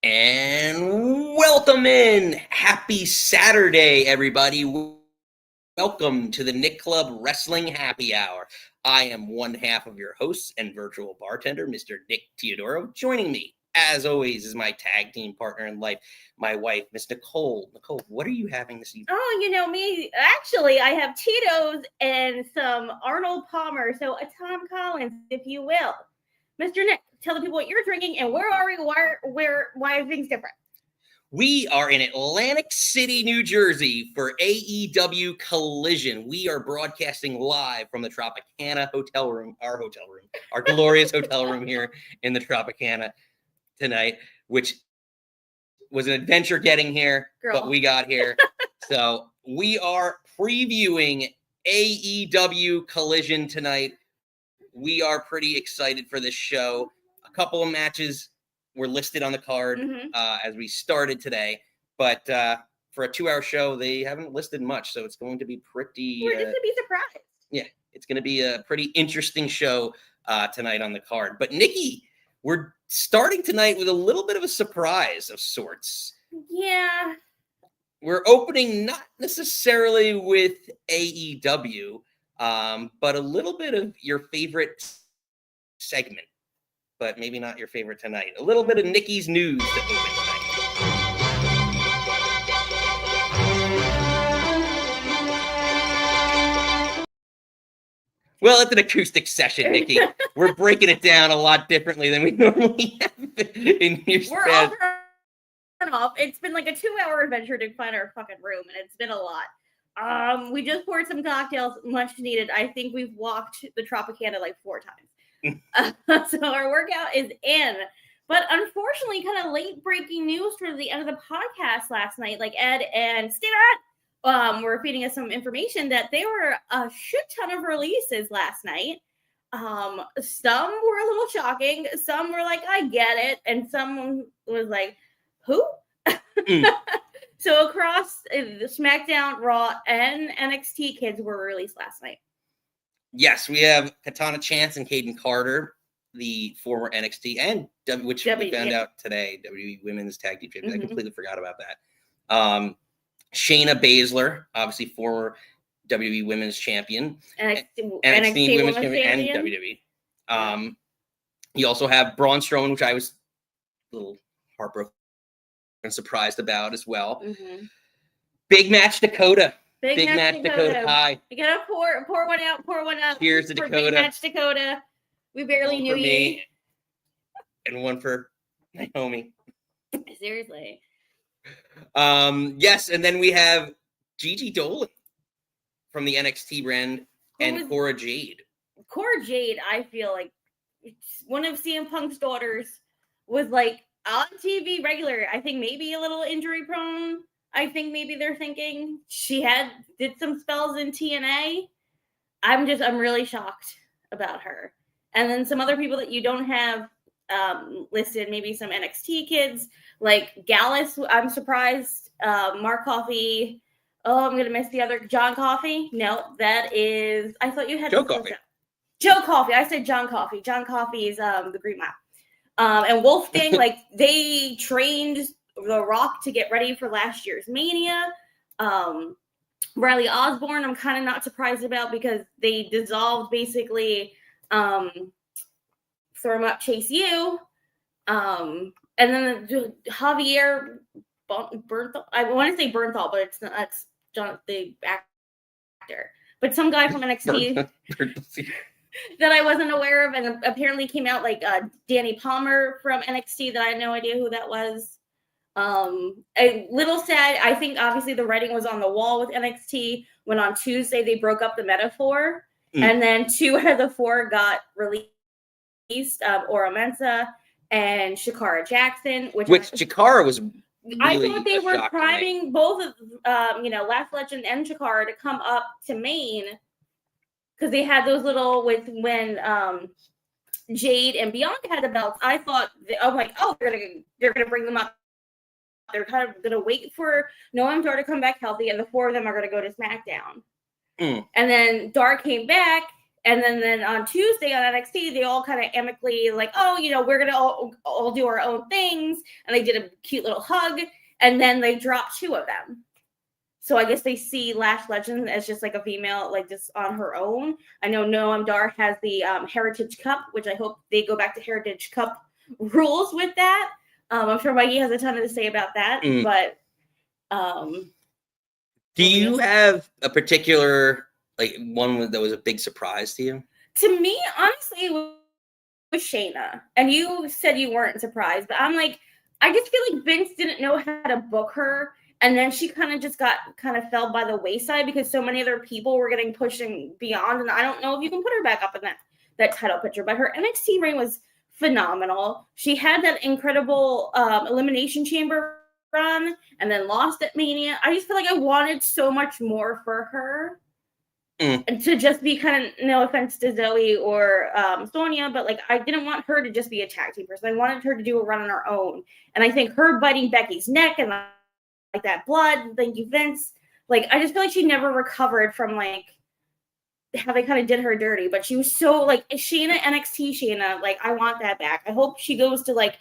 And welcome in. Happy Saturday, everybody. Welcome to the Nick Club Wrestling Happy Hour. I am one half of your host and virtual bartender, Mr. Nick Teodoro. Joining me, as always, is my tag team partner in life, my wife, Miss Nicole. Nicole, what are you having this evening? Oh, you know me. Actually, I have Tito's and some Arnold Palmer, so a Tom Collins, if you will. Mr. Nick, tell the people what you're drinking and where are we? Why are things different? We are in Atlantic City, New Jersey for AEW Collision. We are broadcasting live from the Tropicana hotel room, our glorious hotel room here in the Tropicana tonight, which was an adventure getting here, but we got here. So we are previewing AEW Collision tonight. We are pretty excited for this show. A couple of matches were listed on the card as we started today, but for a 2-hour show, they haven't listed much, so it's going to be pretty... We're just going to be surprised. Yeah, it's going to be a pretty interesting show tonight on the card. But Nikki, we're starting tonight with a little bit of a surprise of sorts. Yeah. We're opening not necessarily with AEW, but a little bit of your favorite segment, but maybe not your favorite tonight. A little bit of Nikki's news to open tonight. Well, it's an acoustic session, Nikki. We're breaking it down a lot differently than we normally have in your We're all turned off. It's been like a 2-hour adventure to find our fucking room, and it's been a lot. We just poured some cocktails, much needed. I think we've walked the Tropicana like 4 times. So our workout is in. But unfortunately, kind of late breaking news for the end of the podcast last night, like Ed and Stinat were feeding us some information that there were a shit ton of releases last night. Some were a little shocking. Some were like, I get it. And some was like, who? So across the SmackDown, Raw, and NXT kids were released last night. Yes, we have Katana Chance and Caden Carter, the former NXT and which we found out today, WWE Women's Tag Team Champions. I completely forgot about that. Shayna Baszler, obviously former WWE Women's Champion, NXT Women's Champion, and WWE. You also have Braun Strowman, which I was a little heartbroken and surprised about as well. Big match Dakota. Big match Dakota Kai. You gotta pour one out. Cheers to Dakota. Big match Dakota. We barely knew you. Me, and one for Naomi. Seriously. Yes, and then we have Gigi Dolin from the NXT brand and Cora Jade. Cora Jade, I feel like one of CM Punk's daughters, was like on TV regular. I think maybe a little injury prone. I think maybe they're thinking she did some spells in TNA. I'm really shocked about her. And then some other people that you don't have listed, maybe some NXT kids like Gallus. I'm surprised. Mark Coffey. Oh, I'm gonna miss the other John Coffey. No, that is. I thought you had Joe Coffey. Joe Coffey. I said John Coffey. John Coffey is the Green Mile. And Wolfgang, like they trained The Rock to get ready for last year's Mania. Riley Osborne, I'm kind of not surprised about because they dissolved basically Throw 'em Up, Chase U. And then Javier Bernthal. I want to say Bernthal, but it's not. That's John, the actor. But some guy from NXT that I wasn't aware of, and apparently came out like Danny Palmer from NXT that I had no idea who that was. A little sad. I think obviously the writing was on the wall with NXT when on Tuesday they broke up the metaphor, and then 2 out of the 4 got released. Ora Mensa and Shakara Jackson, which Shakara was. I thought they were priming both of Last Legend and Shakara to come up to Maine because they had those little when Jade and Bianca had the belts. I thought they're gonna bring them up. They're kind of gonna wait for Noam Dar to come back healthy, and the 4 of them are gonna go to SmackDown. And then Dar came back And then on Tuesday on NXT, they all kind of amicably like, oh, we're going to all do our own things. And they did a cute little hug. And then they dropped 2 of them. So I guess they see Lash Legend as just like a female, like just on her own. I know Noam Dar has the Heritage Cup, which I hope they go back to Heritage Cup rules with that. I'm sure Mikey has a ton to say about that. But do you have a particular like one that was a big surprise to you? To me, honestly, it was Shayna. And you said you weren't surprised, but I'm like, I just feel like Vince didn't know how to book her. And then she kind of just fell by the wayside because so many other people were getting pushed and beyond. And I don't know if you can put her back up in that title picture, but her NXT reign was phenomenal. She had that incredible Elimination Chamber run and then lost at Mania. I just feel like I wanted so much more for her. And to just be kind of, no offense to Zoe or Sonya, but like I didn't want her to just be a tag team person. I wanted her to do a run on her own. And I think her biting Becky's neck and like that blood, thank you, Vince. Like I just feel like she never recovered from like how they kind of did her dirty. But she was so like Shayna, NXT Shayna, like I want that back. I hope she goes to like,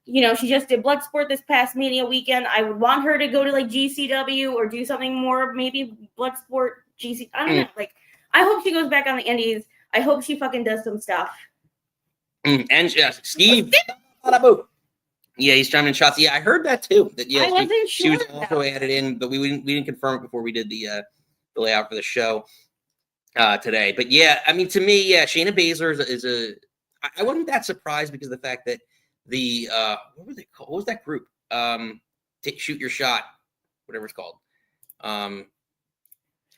she just did Bloodsport this past Mania weekend. I would want her to go to like GCW or do something more, maybe Bloodsport. I don't know. Like, I hope she goes back on the indies. I hope she fucking does some stuff. And Steve. Yeah, he's chiming in shots. Yeah, I heard that too. That I wasn't she was sure also added in, but we didn't confirm it before we did the layout for the show today. But yeah, I mean, to me, yeah, Shayna Baszler is a. I wasn't that surprised because of the fact that the what were they called? What was that group? Shoot Your Shot, whatever it's called.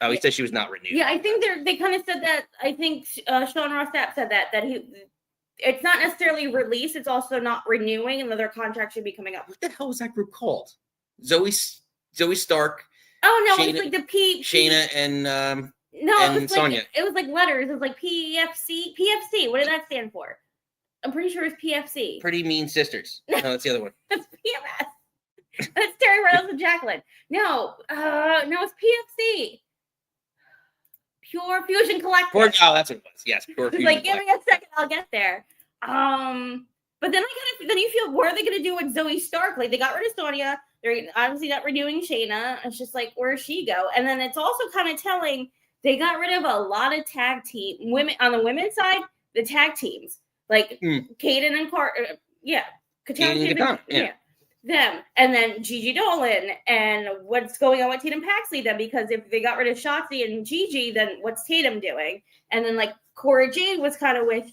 He said she was not renewed. Yeah, I think they kind of said that. I think Sean Ross Sapp said that it's not necessarily released. It's also not renewing, and their contract should be coming up. What the hell was that group called? Zoe Stark. Oh no, Shayna, it's like the Shayna and and Sonya. Like, it was like letters. It was like PFC. PFC. What did that stand for? I'm pretty sure it's PFC. Pretty Mean Sisters. No, that's the other one. That's PMS. That's Terry Reynolds and Jacqueline. No, it's PFC. Pure Fusion Collective. Oh, that's what it was. Yes, Pure Fusion. Like, give me a second, I'll get there. But then then you feel, what are they going to do with Zoe Stark? Like, they got rid of Sonya. They're obviously not renewing Shayna. It's just like, where does she go? And then it's also kind of telling they got rid of a lot of tag team women on the women's side. The tag teams like Kaden and Carter, Kaden, yeah. Them, and then Gigi Dolin, and what's going on with Tatum Paxley then, because if they got rid of Shotzi and Gigi, then what's Tatum doing? And then like Cora Jade was kind of with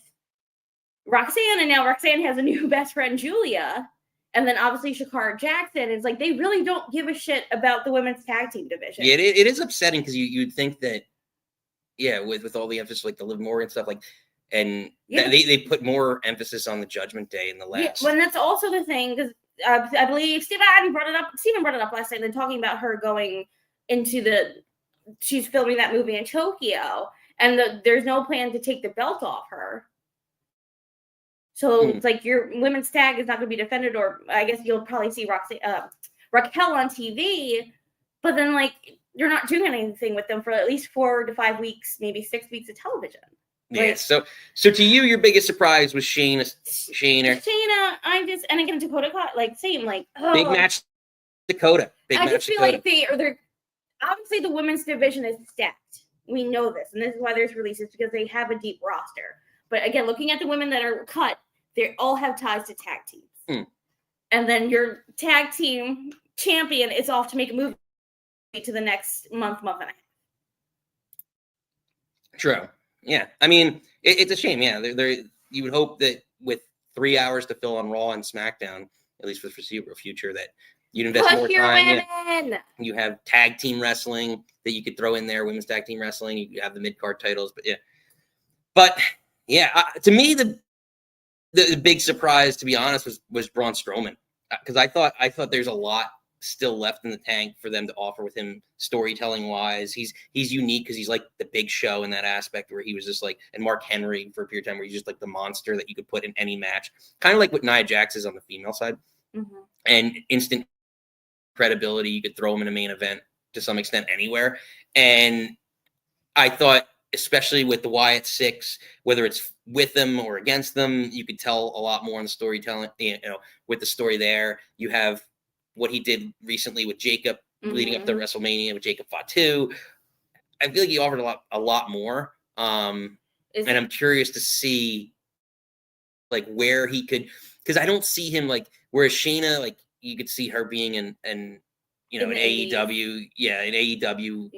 Roxanne, and now Roxanne has a new best friend, Julia, and then obviously Shakara Jackson. It's like they really don't give a shit about the women's tag team division. Yeah, it is upsetting because you'd think that, with all the emphasis like the Liv Morgan stuff, like, and they put more emphasis on the Judgment Day in the last. Yeah, well, and that's also the thing because. I believe Steven brought it up last night. They're talking about her going into she's filming that movie in Tokyo, and there's no plan to take the belt off her. So it's like your women's tag is not going to be defended, or I guess you'll probably see Raquel on TV, but then like you're not doing anything with them for at least 4 to 5 weeks, maybe 6 weeks of television. Yeah. So to you, your biggest surprise was Shayna. And again, Dakota Kai, like same, like big match, Dakota. I just feel like they're obviously the women's division is stacked. We know this, and this is why there's releases because they have a deep roster. But again, looking at the women that are cut, they all have ties to tag teams. And then your tag team champion is off to make a movie to the next month and a half. True. Yeah, I mean, it's a shame. Yeah, you would hope that with 3 hours to fill on Raw and SmackDown, at least for the foreseeable future, that you'd invest more time. Yeah. You have tag team wrestling that you could throw in there, women's tag team wrestling. You have the mid-card titles, but to me, the big surprise, to be honest, was Braun Strowman, because I thought there's a lot still left in the tank for them to offer with him storytelling wise. He's unique because he's like the Big Show in that aspect where he was just like, and Mark Henry for a period of time where he's just like the monster that you could put in any match, kind of like what Nia Jax is on the female side, and instant credibility. You could throw him in a main event to some extent anywhere. And I thought especially with the Wyatt Six, whether it's with them or against them, you could tell a lot more on the storytelling. With the story there, you have what he did recently with Jacob, leading up to WrestleMania with Jacob Fatu. I feel like he offered a lot more. And I'm curious to see like where he could, because I don't see him like, whereas Shayna, like you could see her being in an AEW, an AEW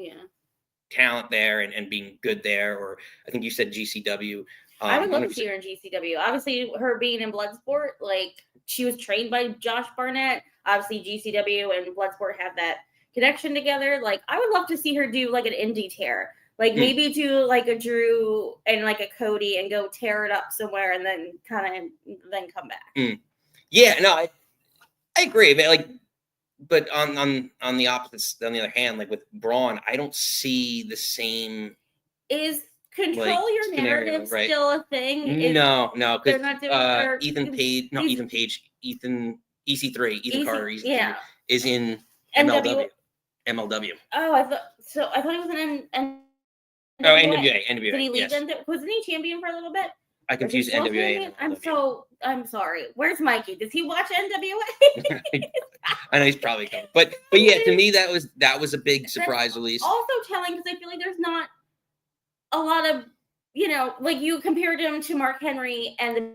talent there and being good there, or I think you said GCW. I would love to see her in GCW. Obviously, her being in Bloodsport, like she was trained by Josh Barnett. Obviously, GCW and Bloodsport have that connection together. Like, I would love to see her do like an indie tear, like maybe do like a Drew and like a Cody and go tear it up somewhere and then kind of come back. Yeah, no, I agree. But on the opposite, on the other hand, like with Braun, I don't see the same. Is control your narrative still a thing? No, because they're not doing Ethan Page, not Ethan Page, Ethan EC3, Ethan Carter, EC3 is in MLW. MLW. Oh, I thought he was in NWA. NWA. Did he leave? Wasn't he champion for a little bit? I confused NWA. I'm sorry. Where's Mikey? Does he watch NWA? I know he's probably coming, but yeah, to me that was a big surprise release. Also telling, because I feel like there's not a lot of, like you compared him to Mark Henry and the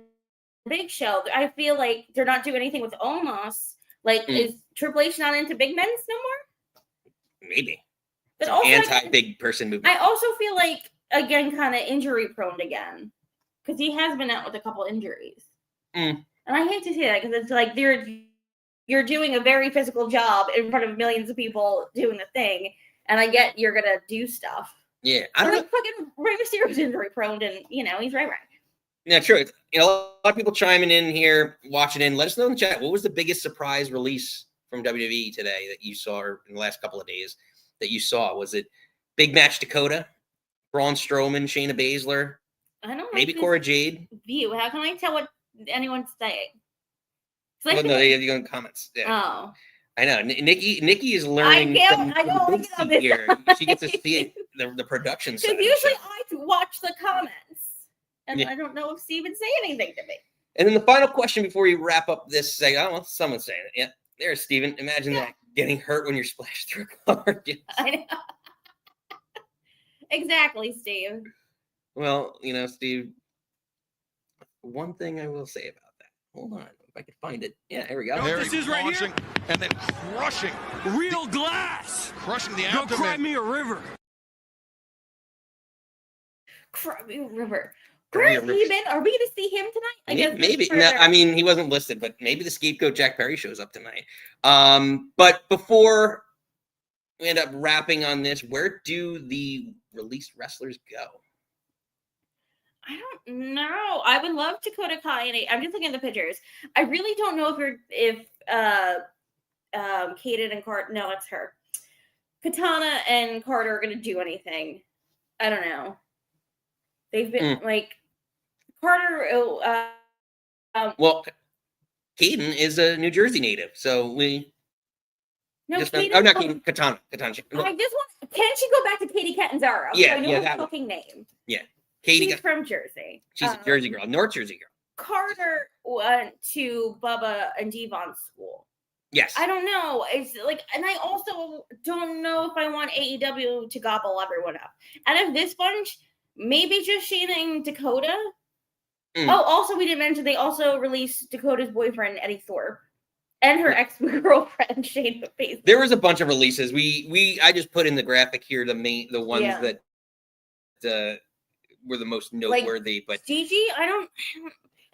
Big Show. I feel like they're not doing anything with Omos. Like, is Triple H not into big men's no more? Maybe. But also, anti-big person movement. I also feel like, again, kind of injury prone again. Because he has been out with a couple injuries. And I hate to say that, because it's like you're doing a very physical job in front of millions of people doing the thing. And I get you're going to do stuff. Yeah. I don't know. Fucking Rey Mysterio's injury prone, and, he's right. Yeah, true. A lot of people chiming in here, watching in. Let us know in the chat. What was the biggest surprise release from WWE today that you saw, or in the last couple of days that you saw? Was it Big Match Dakota, Braun Strowman, Shayna Baszler? I don't maybe Cora Jade. View. How can I tell what anyone's saying? Well, no, you go in comments. Yeah. Oh. I know. Nikki is learning from the big seat here. She gets to see the production side. Because usually I watch the comments, and I don't know if Steve would say anything to me. And then the final question before we wrap up this segment. I don't know, someone's saying it. Yeah, there's Steven. Imagine that, getting hurt when you're splashed through a car. I know. Exactly, Steve. Well, Steve, one thing I will say about that. Hold on, if I can find it. Yeah, here we go. This is right here. And then crushing. Real glass. Crushing the Go abdomen. cry me a river. Cry me a river. Where has he been? Are we going to see him tonight? I guess maybe. No, I mean, he wasn't listed, but maybe the scapegoat Jack Perry shows up tonight. But before we end up wrapping on this, where do the released wrestlers go? I don't know. I would love Dakota Kai, and I'm just looking at the pictures. I really don't know if Kaden and Carter. No, it's her. Katana and Carter are going to do anything. I don't know. They've been like Carter. Well, Kaden is a New Jersey native, so we. No, not Kaden. Katana. I just want. Can she go back to Katie Catanzaro? Yeah, I know her fucking name. Yeah. Katie. She's from Jersey. She's a Jersey girl, North Jersey girl. Carter went to Bubba and Devon's school. Yes. I don't know. It's like, and I also don't know if I want AEW to gobble everyone up. Out of this bunch, maybe just Shayna and Dakota. Oh, also we didn't mention they also released Dakota's boyfriend Eddie Thorpe and her ex-girlfriend Shayna Baszler. There was a bunch of releases. I just put in the graphic here the ones that were the most noteworthy, but Gigi, I don't.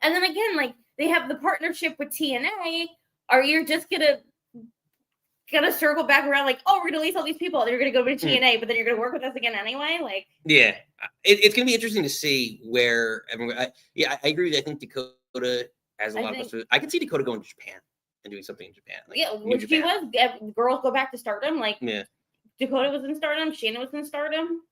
And then again, like they have the partnership with TNA. Are you just gonna circle back around like, oh, we're gonna release all these people, and you're gonna go to TNA, but then you're gonna work with us again anyway? Like, yeah, it's gonna be interesting to see where everyone. I agree with you. I think Dakota has a lot of. I can see Dakota going to Japan and doing something in Japan. Like which she was. Girls go back to Stardom. Like, Dakota was in Stardom. Shayna was in Stardom.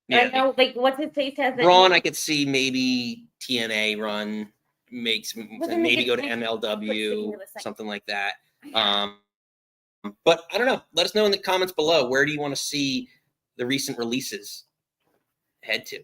Yeah, I know, like what's his face has. Braun, I could see maybe TNA run maybe go to MLW, something like that. But I don't know. Let us know in the comments below. Where do you want to see the recent releases had to.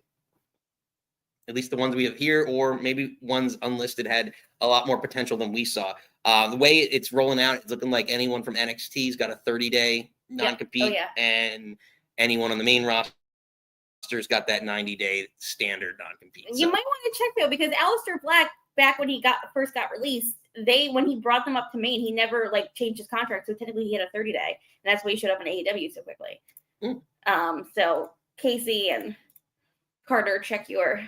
At least the ones we have here, or maybe ones unlisted, had a lot more potential than we saw. The way it's rolling out, it's looking like anyone from NXT's got a 30-day non-compete, and anyone on the main roster's got that 90-day standard non-compete. You might want to check though, because Aleister Black, back when he first got released, when he brought them up to main, he never like changed his contract, so technically he had a 30-day, and that's why he showed up in AEW so quickly. So Casey and Carter, check your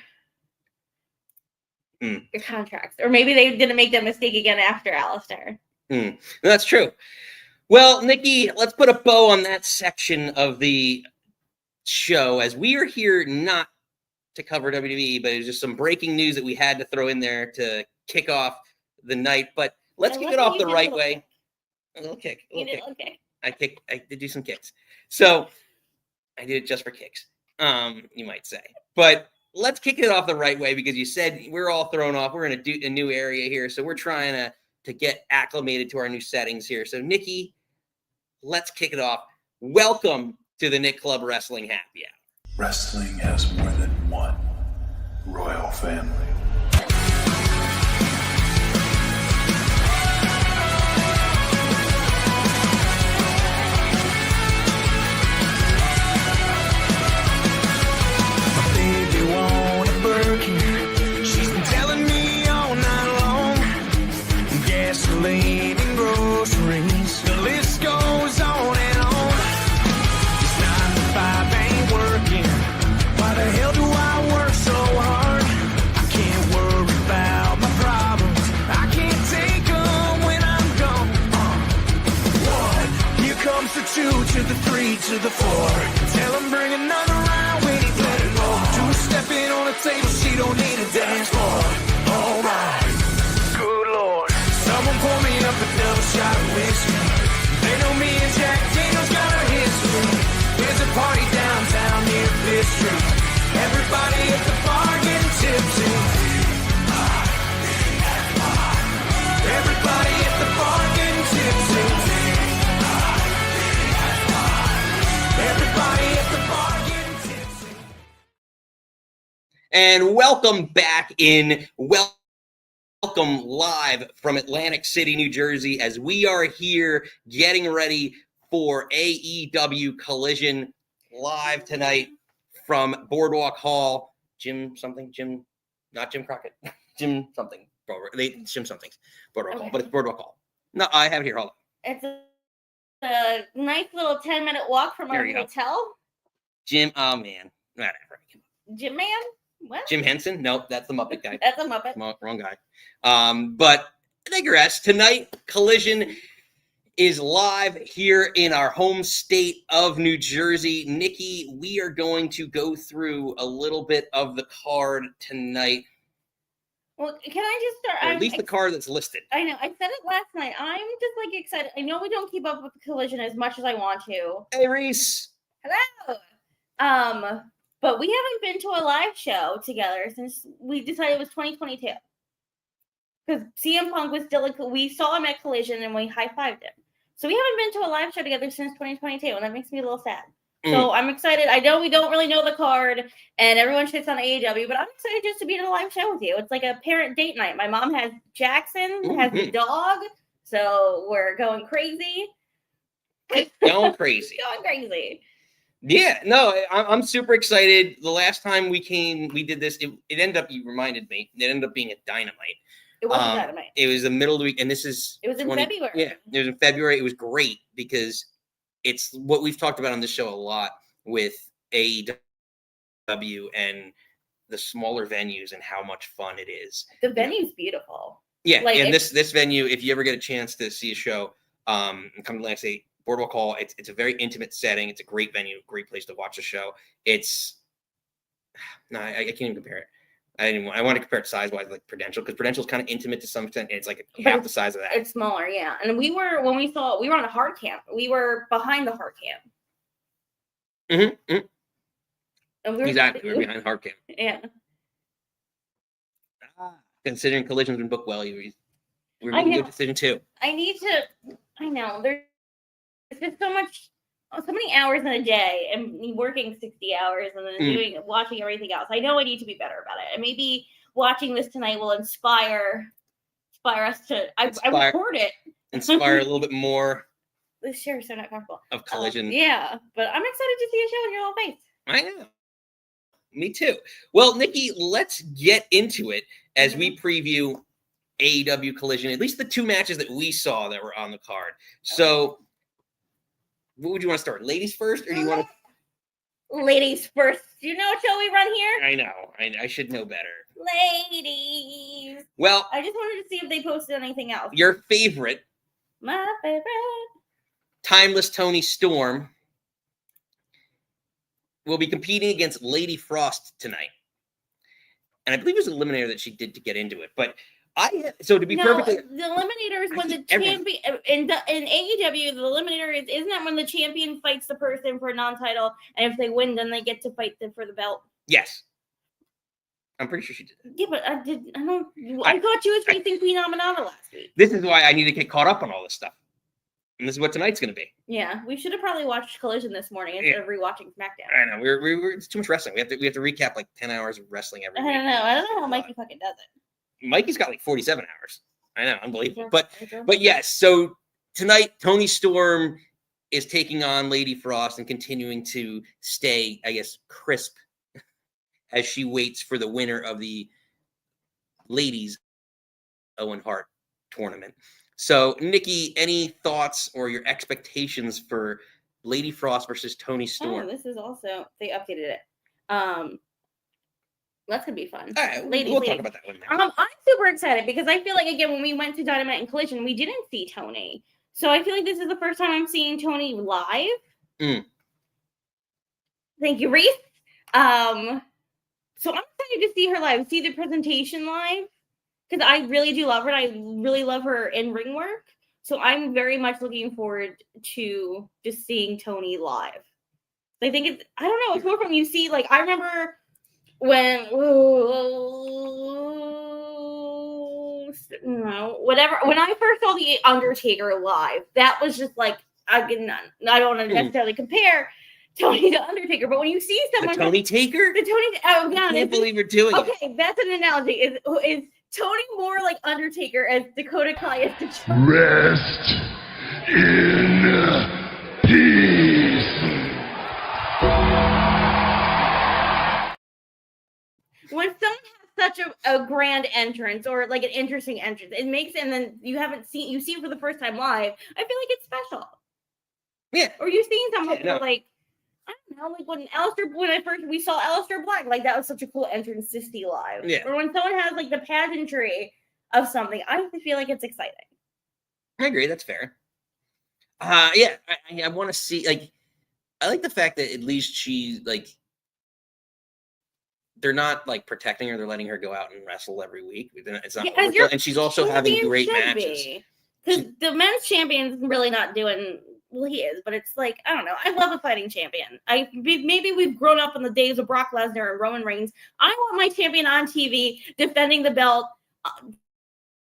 contracts, or maybe they didn't make that mistake again after Aleister. That's true. Well, Nikki, let's put a bow on that section of the show, as we are here not to cover WWE, but it's just some breaking news that we had to throw in there to kick off the night. But let's kick it off the right way. A little kick. I did do some kicks. So I did it just for kicks, you might say. But let's kick it off the right way, because you said we're all thrown off. We're in a new area here, so we're trying to get acclimated to our new settings here. So, Nikki, let's kick it off. Welcome to the Nick Club Wrestling Happy Hour. Wrestling has more than one royal family. To the 3 to the 4. Tell him bring another round when he's let it go. 2 stepping on the table, she don't need a dance floor. Oh my, good lord. Someone pour me up another shot of whiskey. They know me and Jack Daniels got a history. There's a party downtown near Fifth Street. Everybody at the bar getting tipsy. Everybody at the bar getting tipsy. Everybody at the bar getting tipsy. And welcome back in. Welcome live from Atlantic City, New Jersey, as we are here getting ready for AEW Collision live tonight from Boardwalk Hall. Jim not Jim Crockett. Jim something. Jim something's Boardwalk Hall, but it's Boardwalk Hall. No, I have it here. Hold on. It's a nice little 10-minute walk from our hotel. Jim, oh man, whatever. Jim Man? What? Jim Henson? Nope, that's the Muppet guy. That's a Muppet. Wrong guy. But I digress. Tonight, Collision is live here in our home state of New Jersey. Nikki, we are going to go through a little bit of the card tonight. Well, can I just start? Or at least the card that's listed. I know. I said it last night. I'm just like excited. I know we don't keep up with the Collision as much as I want to. Hey, Reese. Hello. But we haven't been to a live show together since we decided it was 2022. Because CM Punk was still we saw him at Collision and we high-fived him. So we haven't been to a live show together since 2022, and that makes me a little sad. So I'm excited. I know we don't really know the card, and everyone shits on AEW, but I'm excited just to be in a live show with you. It's like a parent date night. My mom has Jackson, has the dog, so we're going crazy. Going crazy. Going crazy. Yeah, no, I'm super excited. The last time we did this, it ended up, you reminded me, it ended up being a Dynamite. It wasn't Dynamite. It was the middle of the week, and it was in February. Yeah, it was in February. It was great because it's what we've talked about on this show a lot with AEW and the smaller venues and how much fun it is. The venue's beautiful. Yeah, like, and this venue, if you ever get a chance to see a show, come to Atlantic City, Boardwalk Hall, it's a very intimate setting. It's a great venue, great place to watch a show. I can't even compare it. I want to compare it size-wise, like Prudential, because Prudential is kind of intimate to some extent, and it's like half the size of that. It's smaller, yeah. And we were on a hard camp. We were behind the hard camp. Mm-hmm. And we were behind hard camp. Yeah. Considering Collision's been booked well, we're making a good decision too. I know. There's just so much so many hours in a day and working 60 hours and then watching everything else. I know I need to be better about it. And maybe watching this tonight will inspire us to. I record it. Inspire a little bit more. This chair is so not comfortable. Of Collision. Yeah, but I'm excited to see a show in your little face. I know. Me too. Well, Nikki, let's get into it as we preview AEW Collision, at least the 2 matches that we saw that were on the card. So, what would you want to start? Ladies first, or do you want to? Ladies first. Do you know what show we run here? I know. I should know better. Ladies. Well, I just wanted to see if they posted anything else. Your favorite. My favorite. Timeless Toni Storm will be competing against Lady Frost tonight. And I believe it was an eliminator that she did to get into it. But to be perfectly... the eliminator is when the champion... In AEW, the eliminator isn't that when the champion fights the person for a non-title, and if they win, then they get to fight them for the belt? Yes. I'm pretty sure she did that. Yeah, but I thought she was facing Queen Aminata last week. This is why I need to get caught up on all this stuff. And this is what tonight's going to be. Yeah, we should have probably watched Collision this morning instead of rewatching SmackDown. I know. We're it's too much wrestling. We have to recap like 10 hours of wrestling every week. I don't know how Mikey fucking does it. Mikey's got like 47 hours. I know, unbelievable. But yes, so tonight Toni Storm is taking on Lady Frost and continuing to stay, I guess, crisp as she waits for the winner of the ladies Owen Hart tournament. So, Nikki, any thoughts or your expectations for Lady Frost versus Toni Storm? Oh, this is also, they updated it. That's going to be fun. All right, we'll talk about that one now. I'm super excited because I feel like, again, when we went to Dynamite and Collision, we didn't see Toni. So I feel like this is the first time I'm seeing Toni live. Thank you, Reese. So I'm excited to see her live, see the presentation live. Because I really do love her, and I really love her in ring work. So I'm very much looking forward to just seeing Toni live. I think I don't know, it's more from you see, like, I remember when, when I first saw The Undertaker live, that was just like, I don't want to necessarily compare Toni to Undertaker, but when you see someone... The Toni Taker? Oh, God. I can't believe you're doing it. Okay, that's an analogy. Is Toni more like Undertaker as Dakota Kai is the Rest in peace. When someone has such a grand entrance or like an interesting entrance, it makes, and then you see it for the first time live, I feel like it's special. Yeah. Or you've seen someone like, I don't know, like when we saw Aleister Black, like that was such a cool entrance to see live. Yeah. Or when someone has like the pageantry of something, I feel like it's exciting. I agree. That's fair. I want to see, like, I like the fact that at least she, like, they're not like protecting her. They're letting her go out and wrestle every week. It's not, and she's also having great matches. Because the men's champion's really not doing. Well, he is, but it's like, I don't know. I love a fighting champion. Maybe we've grown up in the days of Brock Lesnar and Roman Reigns. I want my champion on TV, defending the belt,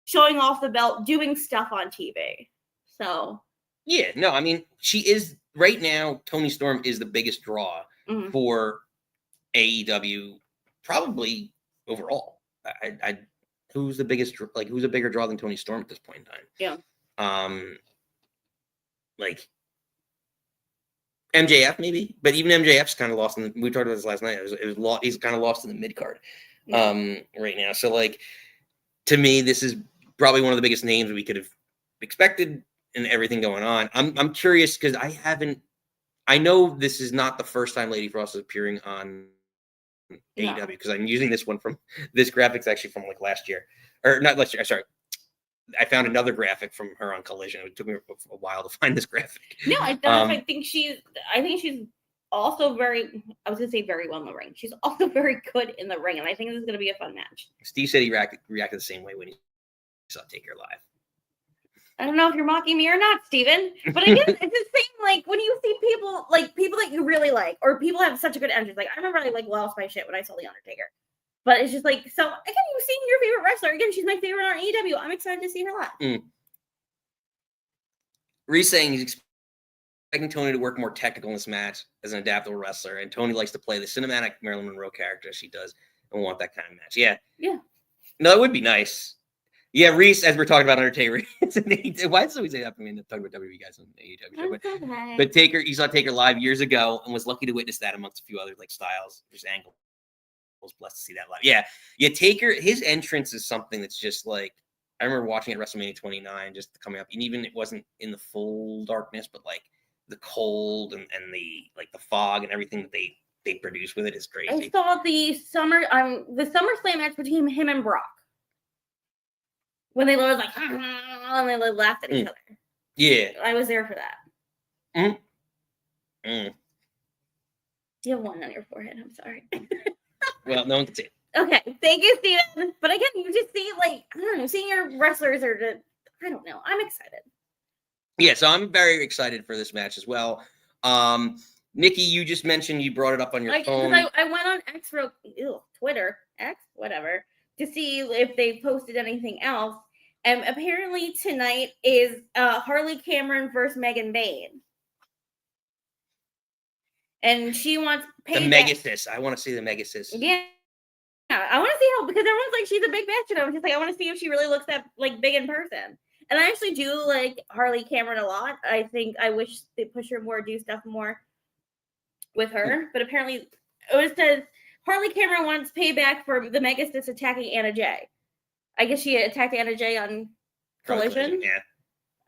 showing off the belt, doing stuff on TV. So. Yeah, no, I mean, she is, right now, Toni Storm is the biggest draw for AEW, probably overall. Who's a bigger draw than Toni Storm at this point in time? Yeah. Like MJF maybe, but even MJF's kind of lost in we talked about this last night. He's kind of lost in the mid card right now. So like, to me, this is probably one of the biggest names we could have expected and everything going on. I'm curious because I know this is not the first time Lady Frost is appearing on AEW because I'm using this one from this graphics actually from like last year or not last year. Sorry. I found another graphic from her on Collision. It took me a while to find this graphic. No, I think she's also very, I was going to say very well in the ring. She's also very good in the ring, and I think this is going to be a fun match. Steve said he reacted the same way when he saw Taker live. I don't know if you're mocking me or not, Steven, but again, it's the same, like, when you see people that you really like, or people have such a good entrance. Like, I remember I, like, lost my shit when I saw The Undertaker. But it's just like, so again, you've seen your favorite wrestler. Again, she's my favorite on AEW. I'm excited to see her live. Reese saying he's expecting Toni to work more technical in this match as an adaptable wrestler, and Toni likes to play the cinematic Marilyn Monroe character she does, and want that kind of match. Yeah. No, it would be nice. Yeah, Reese, as we're talking about Undertaker, why does always say that? I mean, talking about WWE guys on AEW show, but Taker, you saw Taker live years ago and was lucky to witness that amongst a few other like styles, just angles. Was blessed to see that live. Yeah, Taker, his entrance is something that's just like I remember watching it at WrestleMania 29, just coming up, and even it wasn't in the full darkness, but like the cold and the like the fog and everything that they produce with it is crazy. I saw the SummerSlam match between him and Brock. When they were like, and they laughed at each other. Yeah. I was there for that. You have one on your forehead. I'm sorry. Well, no one can see it. Okay. Thank you, Steven. But again, you just see, like, I don't know, seeing your wrestlers are just, I don't know. I'm excited. Yeah, so I'm very excited for this match as well. Nikki, you just mentioned you brought it up on your phone. I went on Twitter, X, whatever, to see if they posted anything else. And apparently tonight is Harley Cameron versus Megan Bayne. And she wants payback. The Megasis. I want to see the Megasis. Yeah. I want to see how, because everyone's like, she's a big bitch. And I'm just like, I want to see if she really looks that like big in person. And I actually do like Harley Cameron a lot. I wish they push her more, do stuff more with her. But apparently it says Harley Cameron wants payback for the Megasis attacking Anna Jay. I guess she attacked Anna Jay on Collision. Yeah.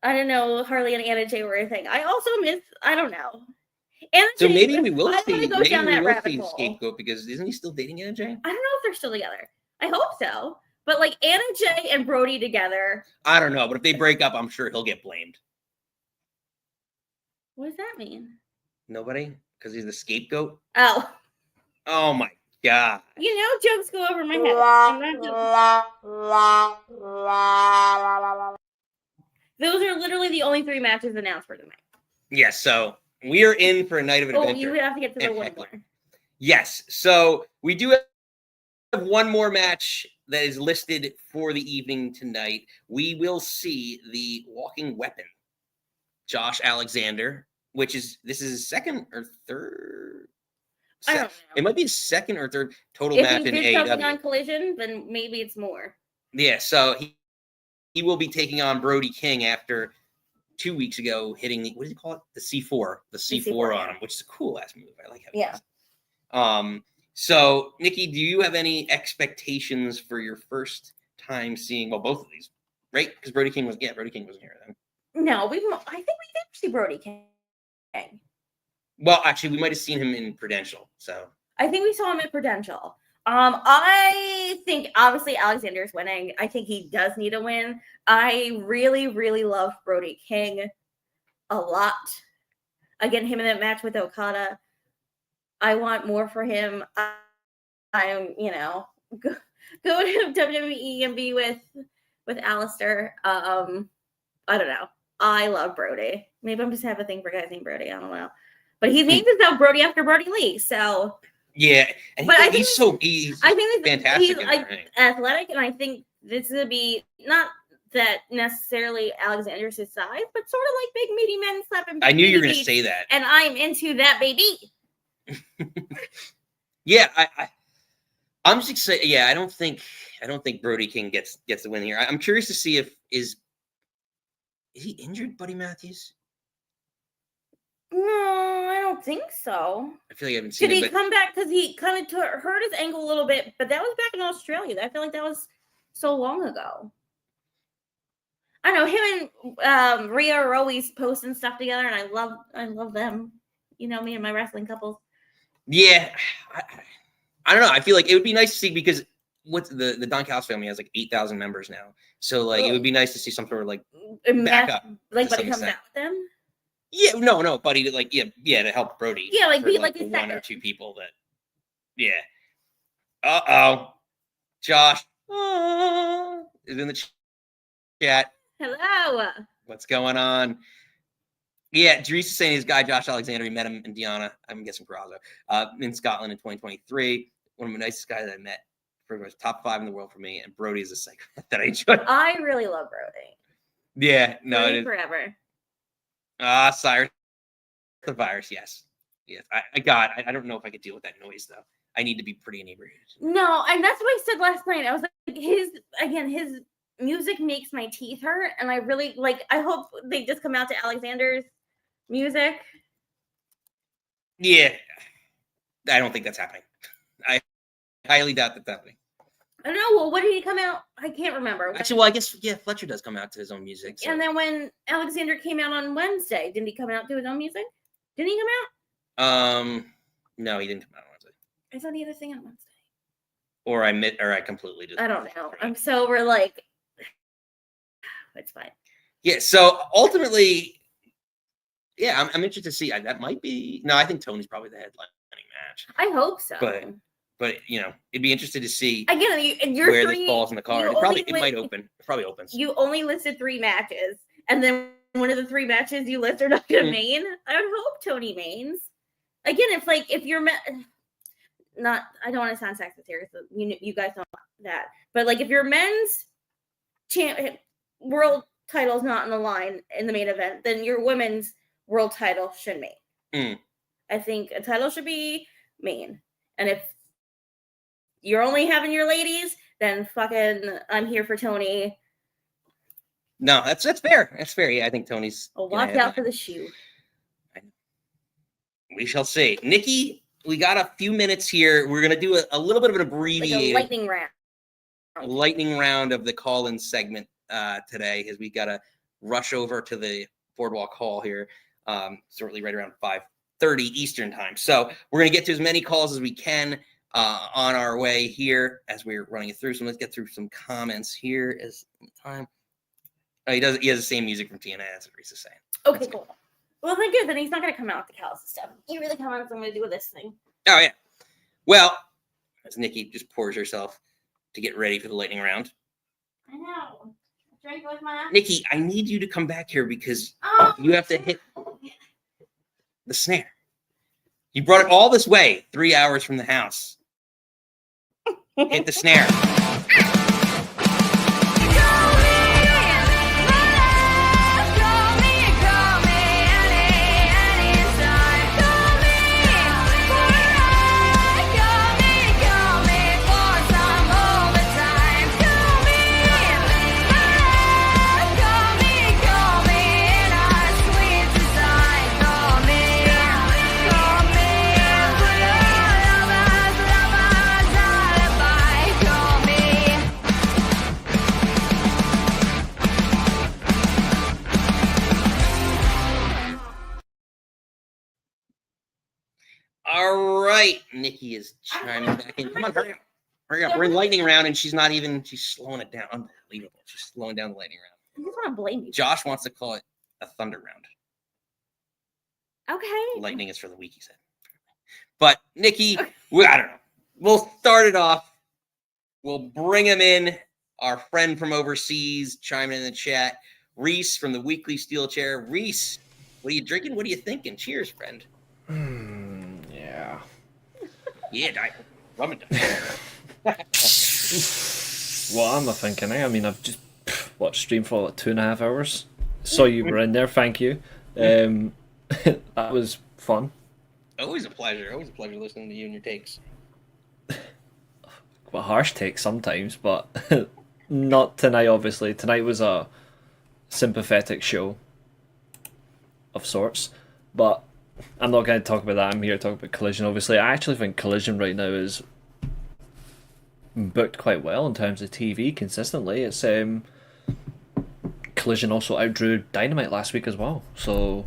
I don't know. Harley and Anna Jay were a thing. I also miss, I don't know. Anna so Jay, maybe we will see. Maybe we will see hole. Scapegoat because isn't he still dating Anna Jay? I don't know if they're still together. I hope so. But like Anna Jay and Brody together. I don't know, but if they break up, I'm sure he'll get blamed. What does that mean? Nobody? Because he's the scapegoat? Oh. Oh my God. You know, jokes go over my head. Those are literally the only 3 matches announced for tonight. Yes, so we are in for a night of adventure. Oh, you have to get to the one more. Yes, so we do have one more match that is listed for the evening tonight. We will see the Walking Weapon, Josh Alexander, this is his second or third. I don't know. It might be his second or third total match in AEW. If he did something on Collision, then maybe it's more. Yeah, so he will be taking on Brody King after 2 weeks ago hitting the, what does he call it? The C4. The C4 on him, which is a cool ass move. I like how he does it. So Nikki, do you have any expectations for your first time seeing both of these? Right? Because Brody King wasn't here then. No, I think we did see Brody King. Well, actually, we might have seen him in Prudential. So I think we saw him at Prudential. I think obviously Alexander's winning. I think he does need a win. I really, really love Brody King a lot. Again, him in that match with Okada. I want more for him. I'm, go to WWE and be with Alistair. I don't know. I love Brody. Maybe I'm just have a thing for guys named Brody. I don't know. But he named himself Brody after Brody Lee. So yeah, and I think he's fantastic. He's athletic, and I think this is gonna be not that necessarily Alexander's his size, but sort of like big meaty men slapping. I knew you were gonna say that, and I'm into that, baby. Yeah, I'm just excited. Yeah, I don't think Brody King gets the win here. I'm curious to see if is he injured, Buddy Matthews? No, I don't think so. I feel like I haven't seen him. Did he come back because he kind of hurt his ankle a little bit? But that was back in Australia. I feel like that was so long ago. I know him and Rhea are always posting stuff together, and I love them. You know me and my wrestling couples. Yeah, I don't know. I feel like it would be nice to see because what's the Don Callis family has like 8,000 members now, so like it would be nice to see some sort of like backup, like Buddy comes out with them. Yeah, no, Buddy to like to help Brody. Yeah, like be like one or two people that. Yeah. Josh is in the chat. Hello. What's going on? Yeah, Dries is saying his guy Josh Alexander. He met him in Diana. I'm guessing Peraza, in Scotland in 2023. One of the nicest guys I met. Pretty much top 5 in the world for me. And Brody is a psychopath that I enjoy. I really love Brody. Yeah, no, Brody it is forever. Cyrus The virus, yes. Yes. I don't know if I could deal with that noise, though. I need to be pretty inebriated. No, and that's what I said last night. I was like, his music makes my teeth hurt, and I really I hope they just come out to Alexander's music. Yeah. I don't think that's happening. I highly doubt that's happening. I don't know. Well, what did he come out? I can't remember. Actually, well, I guess, yeah, Fletcher does come out to his own music. So. And then when Alexander came out on Wednesday, didn't he come out to his own music? Didn't he come out? No, he didn't come out on Wednesday. I thought he had a thing on Wednesday. Or I completely just. I don't know. I'm so we're like, it's fine. Yeah. So ultimately, yeah, I'm interested to see. That might be. No, I think Tony's probably the headlining match. I hope so. But it'd be interesting to see again where this falls in the card. It might open. It probably opens. You only listed 3 matches, and then one of the 3 matches you list are not going to main. I would hope Tony mains. Again, if you're not, I don't want to sound sexist here, so you guys know that. But if your men's world title's not on the line in the main event, then your women's world title should main. I think a title should be main, and if you're only having your ladies, then fucking I'm here for Tony. No, that's fair. That's fair. Yeah, I think Tony's. Watch out for the shoe. We shall see. Nikki, we got a few minutes here. We're gonna do a little bit of an abbreviated lightning round. Lightning round of the call-in segment today, as we gotta rush over to the Boardwalk Hall here shortly, right around 5:30 Eastern time. So we're gonna get to as many calls as we can. On our way here as we're running it through. So let's get through some comments here as time. He has the same music from TNA, as Reese's saying. Okay, cool. Well, then good. Then he's not going to come out with the Gallus stuff. He really come out with something to do with this thing. Oh, yeah. Well, as Nikki just pours herself to get ready for the lightning round. I know. Drink with my... Nikki, I need you to come back here because you have to hit the snare. You brought it all this way, 3 hours from the house. Hit the snare. All right, Nikki is chiming back in. Come on, hurry up. Hurry up. We're in lightning round, and she's slowing it down. Unbelievable. She's slowing down the lightning round. I just want to blame you. Josh wants to call it a thunder round. Okay. Lightning is for the weak, he said. But, Nikki, I don't know. We'll start it off. We'll bring him in. Our friend from overseas chiming in the chat. Reese from the Weekly Steel Chair. Reese, what are you drinking? What are you thinking? Cheers, friend. Yeah. Yeah, rum and down. What am I thinking? I mean, I've just watched stream for like 2.5 hours. Saw you were in there. Thank you. That was fun. Always a pleasure. Always a pleasure listening to you and your takes. Well, harsh takes sometimes, but not tonight. Obviously, tonight was a sympathetic show of sorts, but I'm not going to talk about that. I'm here to talk about Collision. Obviously, I actually think Collision right now is booked quite well in terms of TV consistently. It's Collision also outdrew Dynamite last week as well. So,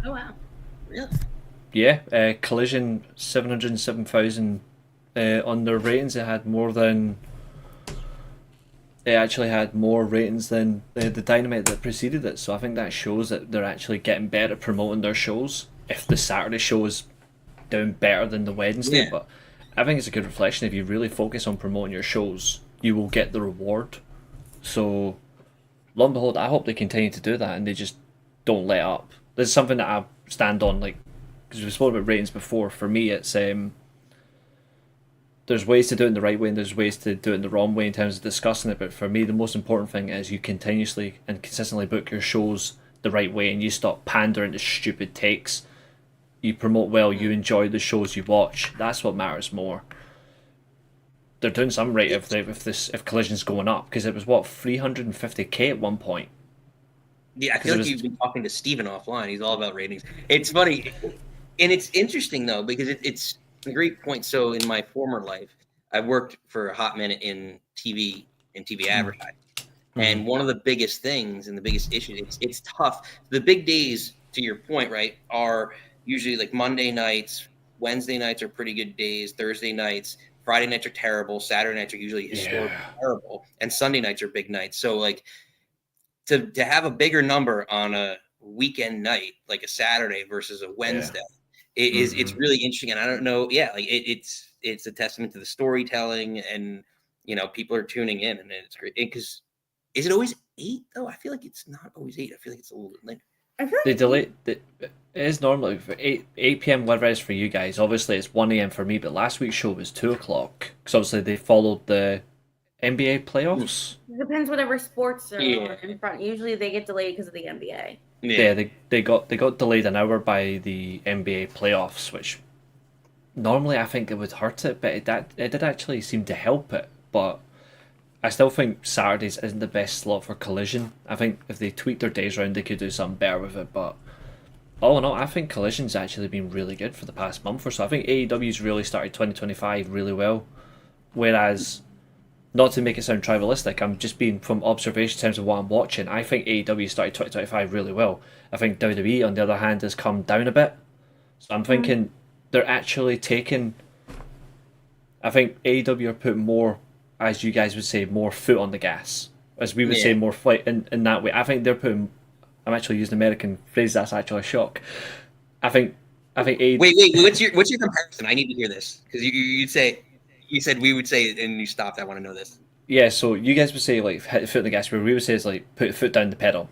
oh wow, really? Yeah, Collision 707,000 on their ratings. It actually had more ratings than the Dynamite that preceded it. So I think that shows that they're actually getting better at promoting their shows. If the Saturday show is doing better than the Wednesday, Yeah. But I think it's a good reflection. If you really focus on promoting your shows, you will get the reward. So, lo and behold, I hope they continue to do that and they just don't let up. This is something that I stand on, like, because we've spoken about ratings before. For me, it's there's ways to do it in the right way and there's ways to do it in the wrong way in terms of discussing it. But for me, the most important thing is you continuously and consistently book your shows the right way and you stop pandering to stupid takes you promote well, you enjoy the shows you watch. That's what matters more. They're doing some right if Collision's going up, because it was what, 350k at one point. Yeah, I feel like you've been talking to Steven offline. He's all about ratings. It's funny, and it's interesting though, because it's a great point. So in my former life, I worked for a hot minute in TV advertising. And one of the biggest things and the biggest issues, it's tough. The big days, to your point, right, are usually like Monday nights, Wednesday nights are pretty good days, Thursday nights, Friday nights are terrible, Saturday nights are usually historically terrible, and Sunday nights are big nights. So like to have a bigger number on a weekend night, like a Saturday versus a Wednesday, it's really interesting. And I don't know, like it's a testament to the storytelling, and people are tuning in, and it's great. Because is it always 8 though? I feel like it's not always 8. I feel like it's a little bit later. I feel They like delay. It is normally for 8 p.m. whatever it is for you guys. Obviously, it's 1 a.m. for me. But last week's show was 2 o'clock because obviously they followed the NBA playoffs. it depends whatever sports are in front. Usually they get delayed because of the NBA. Yeah, they got delayed an hour by the NBA playoffs, which normally I think it would hurt it, but it did actually seem to help it. But I still think Saturdays isn't the best slot for Collision. I think if they tweaked their days around, they could do something better with it. But all in all, I think Collision's actually been really good for the past month or so. I think AEW's really started 2025 really well. Whereas, not to make it sound tribalistic, I'm just being from observation in terms of what I'm watching. I think AEW started 2025 really well. I think WWE, on the other hand, has come down a bit. So I'm thinking they're actually taking... I think AEW are putting more, as you guys would say, more foot on the gas. As we would say, more fight in that way. I think they're putting... I'm actually using American phrase, that's actually a shock. I think AEW... Wait, what's your comparison? I need to hear this. Because you said we would say it and you stopped. I want to know this. Yeah, so you guys would say like hit the foot on the gas, where we would say is like put the foot down the pedal.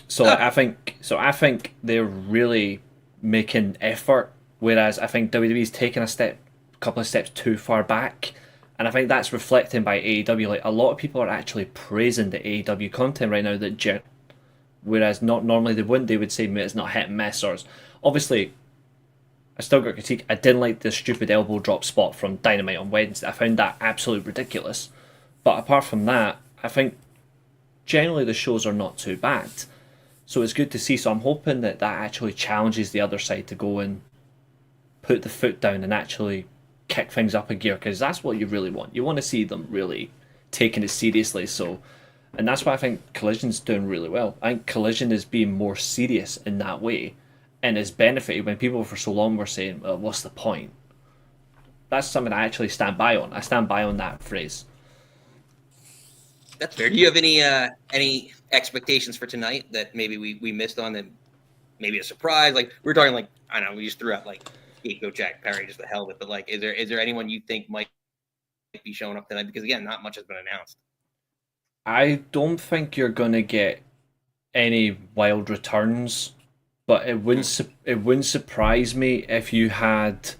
So I think they're really making effort, whereas I think WWE's taken a couple of steps too far back, and I think that's reflecting by AEW. Like a lot of people are actually praising the AEW content right now whereas not normally they wouldn't. They would say it's not hit and miss, or obviously. I still got critique. I didn't like the stupid elbow drop spot from Dynamite on Wednesday. I found that absolutely ridiculous. But apart from that, I think generally the shows are not too bad. So it's good to see. So I'm hoping that actually challenges the other side to go and put the foot down and actually kick things up a gear, because that's what you really want. You want to see them really taking it seriously. And that's why I think Collision's doing really well. I think Collision is being more serious in that way. And it's benefited when people for so long were saying, well, what's the point? That's something I actually stand by on. I stand by on that phrase. That's fair. Do you have any expectations for tonight that maybe we missed on, that maybe a surprise? Like we were talking, like I don't know, we just threw out like Scapegoat Jack Perry just to hell with it. But like, is there anyone you think might be showing up tonight? Because again, not much has been announced. I don't think you're gonna get any wild returns. But it wouldn't surprise me if you had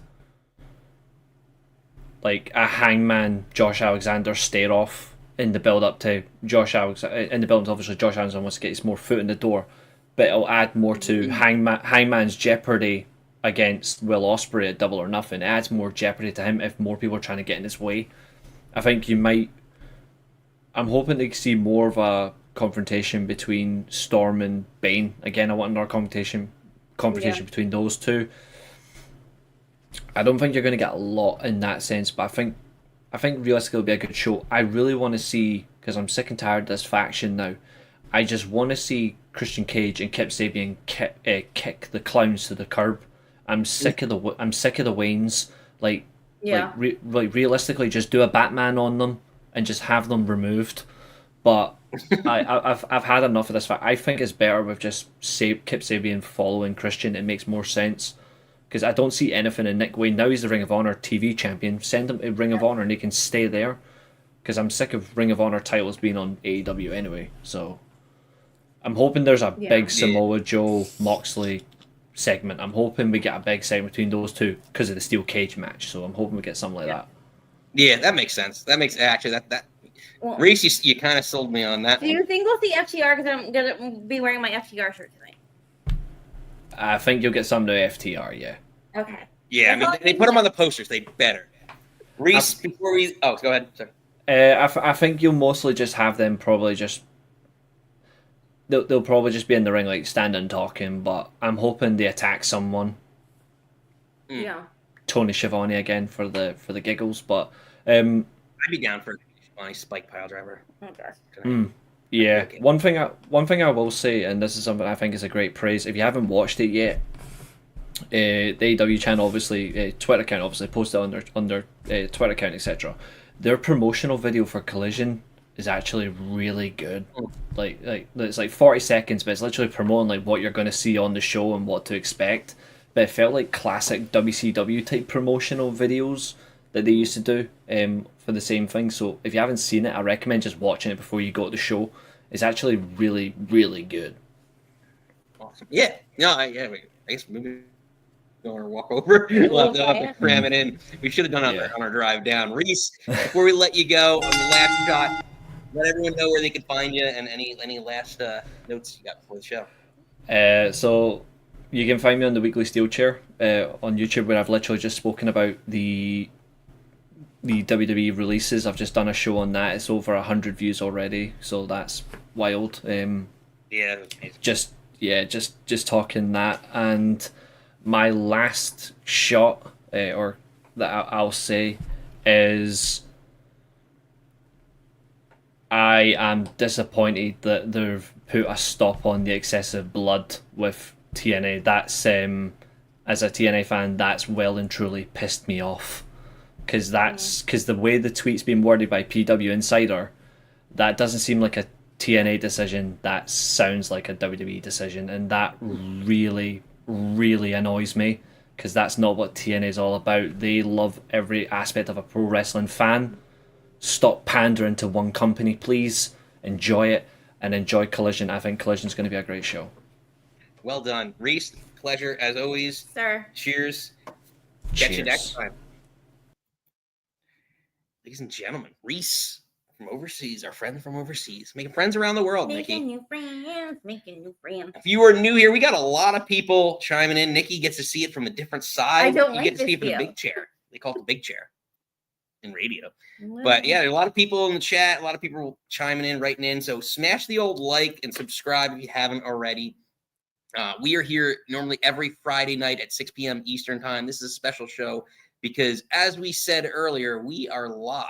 like a Hangman Josh Alexander stare off in the build up to Josh Alexander. In the build, obviously Josh Alexander wants to get his more foot in the door, but it'll add more to Hangman's jeopardy against Will Ospreay at Double or Nothing. It adds more jeopardy to him if more people are trying to get in his way. I think you might. I'm hoping to see more of a confrontation between Storm and Bane. Again, I want another confrontation between those two. I don't think you're going to get a lot in that sense, but I think realistically it'll be a good show. I really want to see, because I'm sick and tired of this faction now, I just want to see Christian Cage and Kip Sabian kick the clowns to the curb. I'm sick of the Waynes. Realistically, just do a Batman on them and just have them removed. But I've had enough of this fact. I think it's better with just Kip Sabian following Christian. It makes more sense, because I don't see anything in Nick Wayne. Now he's the Ring of Honor TV champion. Send him to Ring of Honor and he can stay there, because I'm sick of Ring of Honor titles being on AEW anyway. So I'm hoping there's a big Samoa Joe Moxley segment. I'm hoping we get a big segment between those two because of the steel cage match. So I'm hoping we get something like that. Yeah, that makes sense. That makes that. Well, Reese, you kind of sold me on that. Do you think we'll see FTR? Because I'm gonna be wearing my FTR shirt tonight. I think you'll get some to FTR, yeah. Okay. Yeah, I mean, they put them on the posters. They better. Reese, before we... Oh, go ahead. Sorry. I think you'll mostly just have them probably just... They'll probably just be in the ring, like, standing talking, but I'm hoping they attack someone. Yeah. Tony Schiavone again for the giggles, but... I'd be down for a Spike pile driver. Okay. Yeah, one thing I will say, and this is something I think is a great praise. If you haven't watched it yet, the AEW channel, obviously, Twitter account, obviously posted on their Twitter account, etc. Their promotional video for Collision is actually really good. Like it's like 40 seconds, but it's literally promoting like what you're going to see on the show and what to expect. But it felt like classic WCW type promotional videos that they used to do for the same thing. So if you haven't seen it, I recommend just watching it before you go to the show. It's actually really, really good. Awesome. Yeah. No, I guess maybe or walk over. We'll have to cram it in. We should have done it on our drive down. Reese, before we let you go on the last shot, let everyone know where they can find you and any last notes you got before the show. So you can find me on the Weekly Steel Chair on YouTube, where I've literally just spoken about the WWE releases. I've just done a show on that. It's over 100 views already, so that's wild. Just talking that. And my last shot, or that I'll say, is I am disappointed that they've put a stop on the excessive blood with TNA. That's as a TNA fan, that's well and truly pissed me off. Because the way the tweet's been worded by PW Insider, that doesn't seem like a TNA decision. That sounds like a WWE decision, and that really, really annoys me, because that's not what TNA is all about. They love every aspect of a pro wrestling fan. Stop pandering to one company, please. Enjoy it, and enjoy Collision. I think Collision's going to be a great show. Well done. Reese, pleasure as always. Sir. Cheers. Catch you next time. Ladies and gentlemen, Reese from overseas, our friend from overseas, making friends around the world, Nikki. Making new friends. If you are new here, we got a lot of people chiming in. Nikki gets to see it from a different side. I don't you like get to see this it from the view. big chair. They call it the big chair in radio. But yeah, there's a lot of people in the chat, a lot of people chiming in, writing in. So smash the old like and subscribe if you haven't already. We are here normally every Friday night at 6 p.m. Eastern time. This is a special show because, as we said earlier, we are live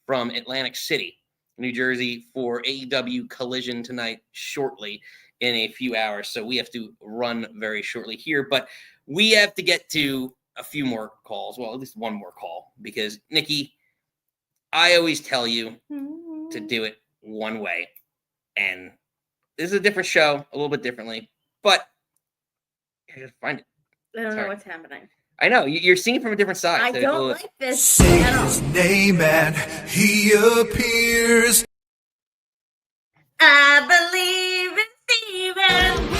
from Atlantic City, New Jersey, for AEW Collision tonight shortly in a few hours. So we have to run very shortly here, but we have to get to a few more calls. Well, at least one more call, because Nikki, I always tell you to do it one way. And this is a different show, a little bit differently, but I just find it. I don't know what's happening. I know, you're seeing it from a different side. I don't like this. Say his name and he appears. I believe in Steven.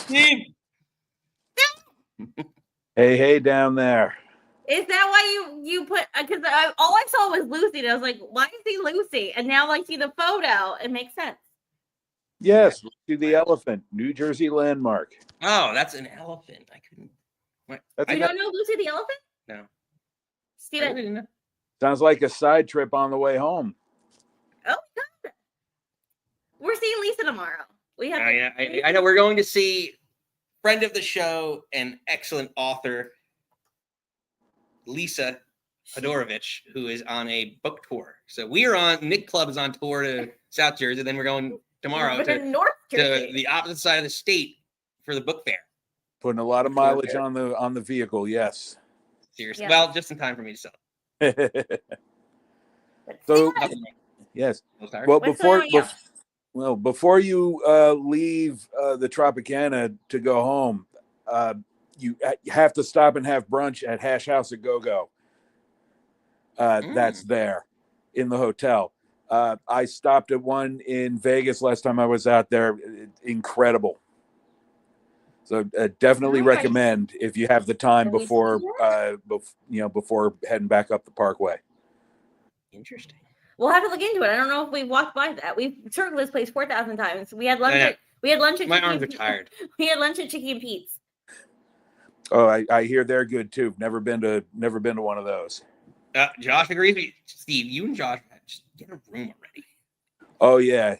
Steve. Hey, down there. Is that why you put? Because all I saw was Lucy, and I was like, "Why is he Lucy?" And now I see the photo. It makes sense. Yes, to the elephant, New Jersey landmark. Oh, that's an elephant. I couldn't. What? You don't know Lucy the elephant? No. I Steven. really didn't know. Sounds like a side trip on the way home. Oh, God. We're seeing Lisa tomorrow. We have. I know. We're going to see friend of the show and excellent author Lisa Hodorovich, who is on a book tour. So we are on. Nick Club is on tour to South Jersey. Then we're going tomorrow to North Jersey. the opposite side of the state for the book fair. Putting a lot of mileage on the vehicle. Yes. Seriously. Yeah. Well, just in time for me to sell. So Steven, yes. Oh, sorry. Well, what's going on? before you leave the Tropicana to go home, you have to stop and have brunch at Hash House at Go Go. That's there in the hotel. I stopped at one in Vegas last time I was out there. Incredible. So definitely Nice. recommend if you have the time Can we before, do that? before heading back up the Parkway. Interesting. We'll have to look into it. I don't know if we walked by that. We've circled this place 4,000 times. We had lunch. I know. We had lunch at My Chicky arms are and Pete- tired. We had lunch at Chicky and Pete's. Oh, I hear they're good too. Never been to one of those. Josh agrees with you. Steve, you and Josh just get a room already. Oh yeah.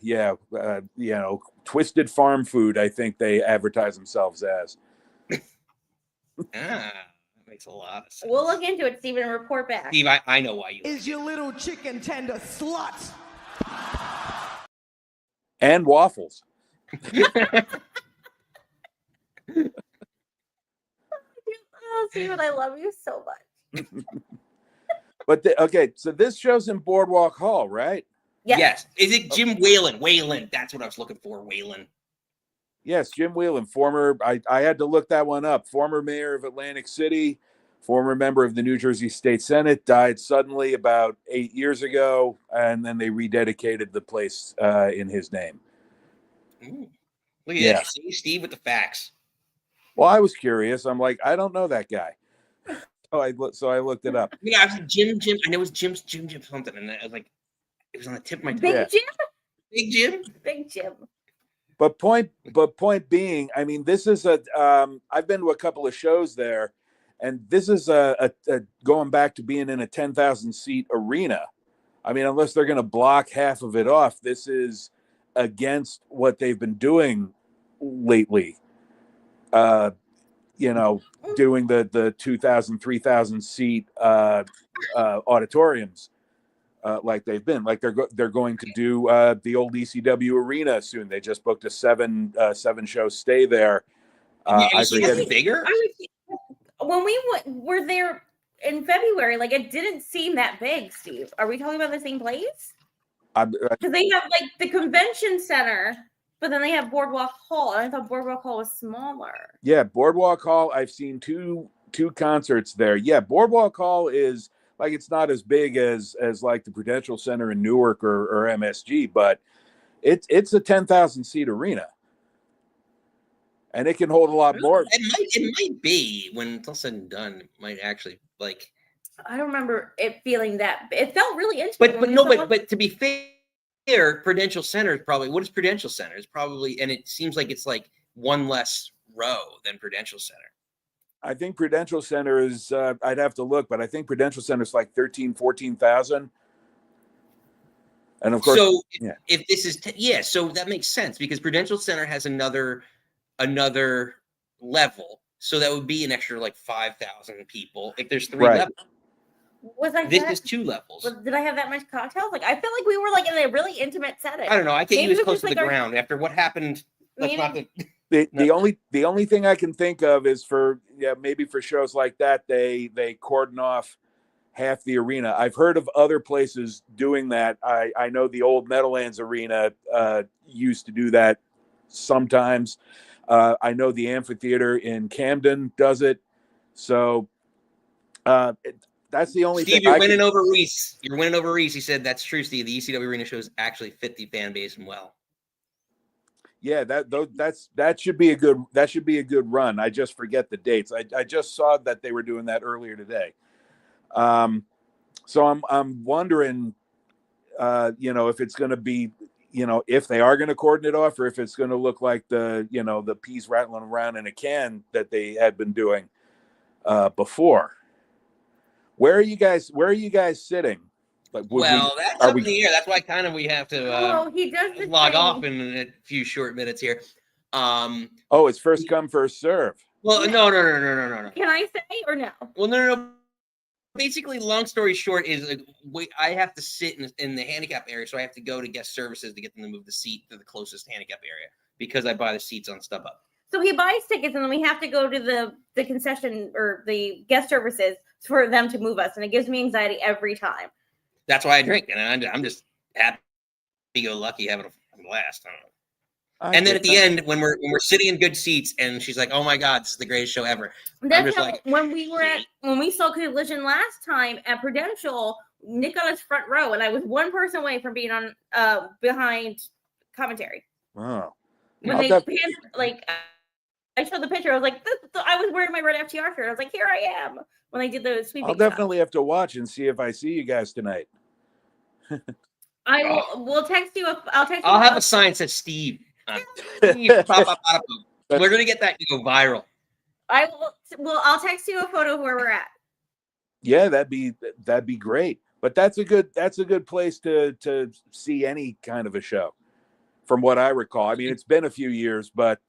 Twisted Farm Food, I think they advertise themselves as. That makes a lot of sense. We'll look into it, Steve, and report back. Steve, I know why you. Is your little chicken tender slut? And waffles. Oh, Steven, I love you so much. But so this show's in Boardwalk Hall, right? Yes. Is it Jim Whalen? Whalen. That's what I was looking for. Whalen. Yes, Jim Whalen, former. I had to look that one up. Former mayor of Atlantic City, former member of the New Jersey State Senate, died suddenly about 8 years ago, and then they rededicated the place in his name. Ooh. Look at that. See, Steve with the facts. Well, I was curious. I'm like, I don't know that guy. So I looked it up. Yeah, I was like, Jim. I know it was Jim something, and I was like, it was on the tip of my tongue. Big Jim? Big Jim? Big Jim. But point being, I mean, this is I've been to a couple of shows there, and this is a going back to being in a 10,000 seat arena. I mean, unless they're going to block half of it off, this is against what they've been doing lately. Doing the 2,000, 3,000 seat auditoriums like they've been. Like they're going to do the old ECW arena soon. They just booked a seven show stay there. I forget it's bigger. When we were there in February, like it didn't seem that big. Steve, are we talking about the same place? Because they have like the convention center. But then they have Boardwalk Hall. And I thought Boardwalk Hall was smaller. Yeah, Boardwalk Hall. I've seen two concerts there. Yeah, Boardwalk Hall is like it's not as big as like the Prudential Center in Newark or MSG, but it's a 10,000 seat arena, and it can hold a lot more. It might be when it's all said and done. It might actually like. I don't remember it feeling that. It felt really intimate. But to be fair, Prudential Center is probably what is Prudential Center? It's probably, and it seems like it's like one less row than Prudential Center. I think Prudential Center is, I'd have to look, but I think Prudential Center is like 14,000. And of course, so if this is, so that makes sense because Prudential Center has another level. So that would be an extra like 5,000 people if there's three levels. This is two levels. Did I have that much cocktails? Like I feel like we were like in a really intimate setting. I don't know. I think he was close to the ground after what happened. The only thing I can think of is maybe for shows like that they cordon off half the arena. I've heard of other places doing that. I know the old Meadowlands Arena used to do that sometimes. I know the amphitheater in Camden does it. So that's the only Steve, thing. You're winning over Reese. He said that's true, Steve. The ECW arena shows actually fit the fan base and well. Yeah, that should be a good run. I just forget the dates. I just saw that they were doing that earlier today. So I'm wondering, if it's going to be, if they are going to cordon it off, or if it's going to look like the peas rattling around in a can that they had been doing before. Where are you guys sitting? Like, that's up in the air. That's why we have to he does log off in a few short minutes here. It's first come, first serve. Well, no. Can I say or no? Well, no. Basically, long story short is I have to sit in the handicap area, so I have to go to guest services to get them to move the seat to the closest handicap area because I buy the seats on StubHub. So he buys tickets, and then we have to go to the concession or the guest services for them to move us, and it gives me anxiety every time. That's why I drink, and I'm just happy-go-lucky having a blast. I don't know. And then at the end, when we're sitting in good seats, and she's like, "Oh my God, this is the greatest show ever." That's how, when we saw Collision last time at Prudential, Nick got his front row, and I was one person away from being on behind commentary. Oh, When they panned, like, I showed the picture. I was like, I was wearing my red FTR shirt. I was like, here I am. When they did the sweeping I'll definitely have to watch and see if I see you guys tonight. I will. We'll text you. I'll text you. I'll have a sign that says Steve. We're gonna get that to go viral. I will. Well, I'll text you a photo of where we're at. Yeah, that'd be great. But that's a good place to see any kind of a show, from what I recall. I mean, it's been a few years, but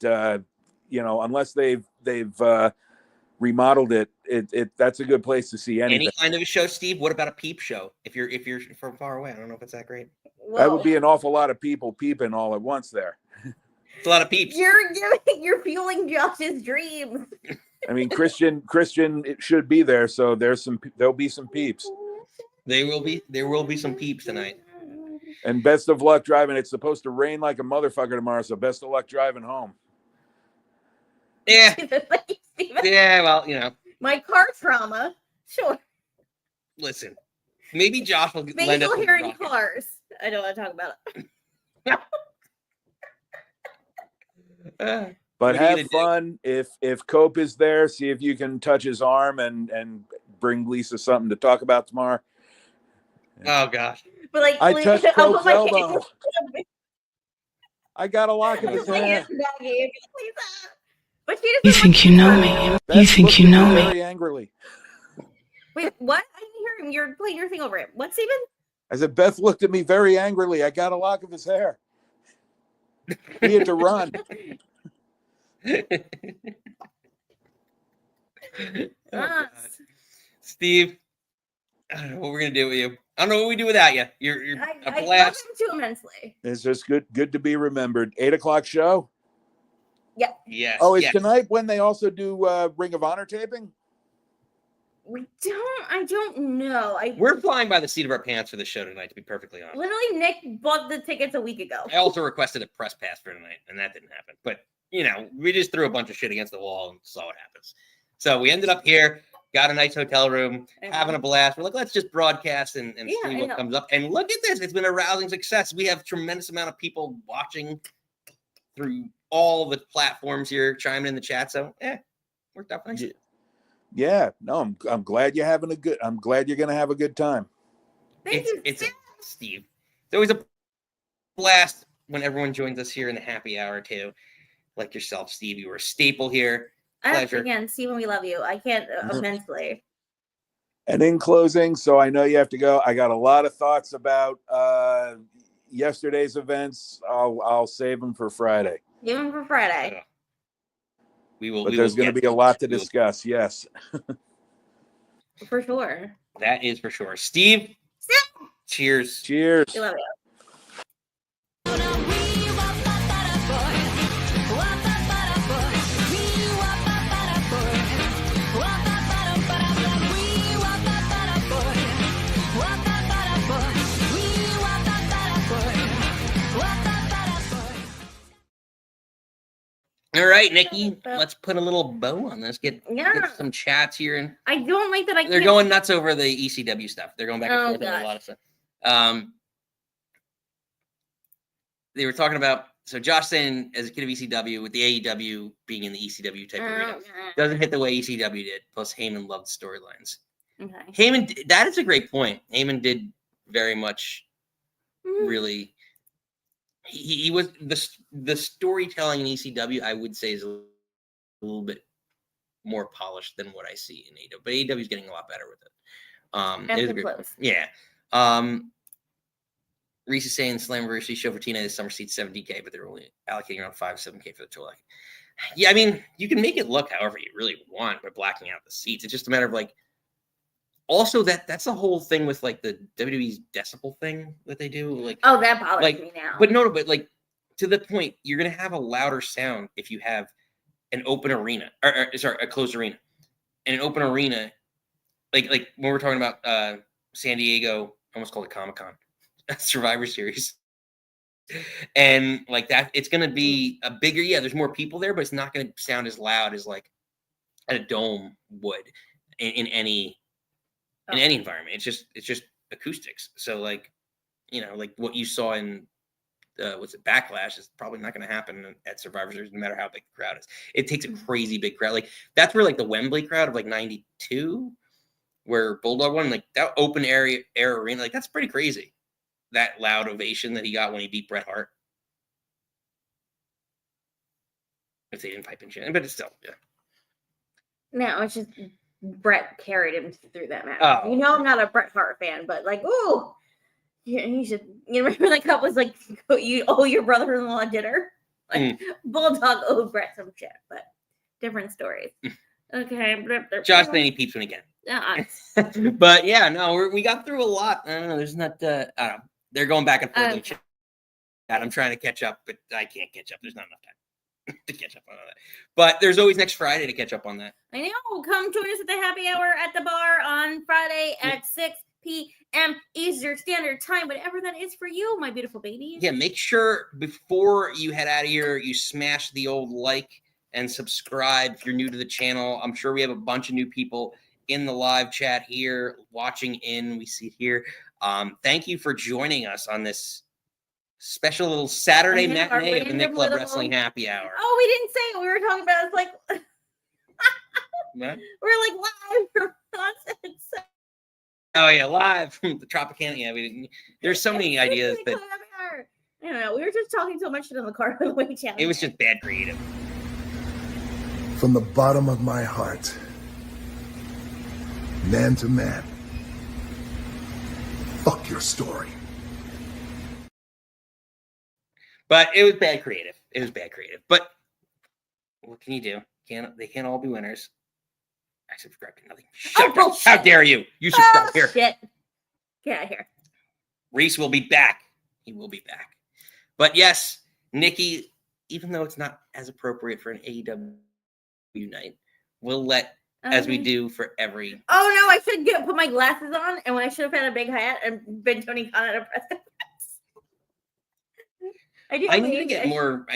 unless they've remodeled it, that's a good place to see anything. Any kind of a show, Steve. What about a peep show? If you're from far away, I don't know if it's that great. Whoa. That would be an awful lot of people peeping all at once there. It's a lot of peeps. You're fueling Josh's dreams. I mean, Christian, it should be there, so there'll be some peeps. There will be some peeps tonight. And best of luck driving. It's supposed to rain like a motherfucker tomorrow, so best of luck driving home. Yeah. Yeah, well, my car trauma. Sure. Listen, maybe Josh will Maybe lend you'll us hear in cars. I don't want to talk about it. But have fun. If Cope is there, see if you can touch his arm and bring Lisa something to talk about tomorrow. Oh gosh. But like, I touched Cope's elbow. I got a lock in his hair. But she You think you know me? You think you know me? Very angrily. Wait, what? I didn't hear him. You're playing your thing over it. What, Steven? I said, Beth looked at me very angrily. I got a lock of his hair. He had to run. Oh, Steve, I don't know what we're gonna do with you. I don't know what we do without you. You're a blast. I love him too immensely. It's just good to be remembered. 8:00 show. Yeah. Yes. Oh, is yes. tonight when they also do Ring of Honor taping? I don't know. We're flying by the seat of our pants for the show tonight, to be perfectly honest. Literally, Nick bought the tickets a week ago. I also requested a press pass for tonight, and that didn't happen. But, we just threw a bunch of shit against the wall and saw what happens. So we ended up here, got a nice hotel room, having a blast. We're like, let's just broadcast and see what comes up. And look at this. It's been a rousing success. We have a tremendous amount of people watching through all the platforms here, chiming in the chat. So, worked out nice. Yeah, no, I'm glad you're having I'm glad you're going to have a good time. It's Steve. It's always a blast when everyone joins us here in the happy hour too. Like yourself, Steve, you were a staple here. Pleasure. Again, Steven, we love you. I can't immensely. And in closing, so I know you have to go. I got a lot of thoughts about yesterday's events. I'll save them for Friday. Save them for Friday. We will. But there's going to be a lot to discuss. Yes. For sure. That is for sure. Steve. Cheers. Cheers. We love you. All right, Nikki, let's put a little bow on this. Get some chats here. And I don't like that. They're going nuts over the ECW stuff. They're going back and forth on a lot of stuff. They were talking about, so Josh saying as a kid of ECW, with the AEW being in the ECW type arena, doesn't hit the way ECW did. Plus, Heyman loved storylines. Okay. Heyman, that is a great point. Heyman did very much really. He was the storytelling in ECW, I would say, is a little bit more polished than what I see in AEW. But AEW is getting a lot better with it. Yeah. Reese is saying Slammiversary show for TNA this summer seats $70K, but they're only allocating around $5-7K for the tour. Yeah, I mean, you can make it look however you really want by blacking out the seats. It's just a matter of also that's the whole thing with the WWE's decibel thing that they do. That bothers me now. But to the point, you're gonna have a louder sound if you have an open arena, or a closed arena. And an open arena, like when we're talking about San Diego, I almost called it Comic-Con, Survivor Series. And that, it's gonna be a bigger, there's more people there, but it's not gonna sound as loud as at a dome would in any environment. It's just acoustics. So like, like what you saw in Backlash is probably not going to happen at Survivor Series, no matter how big the crowd is. It takes a crazy big crowd. Like that's where like the Wembley crowd of like '92, where Bulldog won, like that open air arena, like that's pretty crazy. That loud ovation that he got when he beat Bret Hart. If they didn't pipe in shit, but it's still, yeah. No, it's just Bret carried him through that match. Oh. I'm not a Bret Hart fan, but like, ooh. You should. Remember that cup was like, you owe your brother-in-law dinner. Like Bulldog owed Brett some shit, but different stories. Okay, Josh Laney peeps when he can. But yeah, no, we got through a lot. I don't know. There's not. I don't know. They're going back and forth. In chat. I'm trying to catch up, but I can't catch up. There's not enough time to catch up on that. But there's always next Friday to catch up on that. I know. Come join us at the happy hour at the bar on Friday at 6 p.m. Eastern Standard Time, whatever that is for you, my beautiful babies. Yeah, make sure before you head out of here, you smash the old like and subscribe if you're new to the channel. I'm sure we have a bunch of new people in the live chat here, watching in. We see it here. Thank you for joining us on this special little Saturday matinee of the Nick Club Wrestling Happy Hour. Oh, we didn't say what we were talking about. It's like we're like live from nonsense. Oh yeah, live from the Tropicana. Yeah, we didn't. There's so many ideas, but I don't know. We were just talking so much shit on the car on the way down. It was just bad creative. From the bottom of my heart, man to man, fuck your story. But it was bad creative. But what can you do? They can't all be winners. I subscribe to nothing. Shut up. How dare you? You subscribe here. Shit. Get out of here. Reese will be back. He will be back. But yes, Nikki, even though it's not as appropriate for an AEW night, we'll let, as we do for every... Oh, no, I should put my glasses on, and when I should have had a big hat and been Tony Khan at a press conference. I need to get more.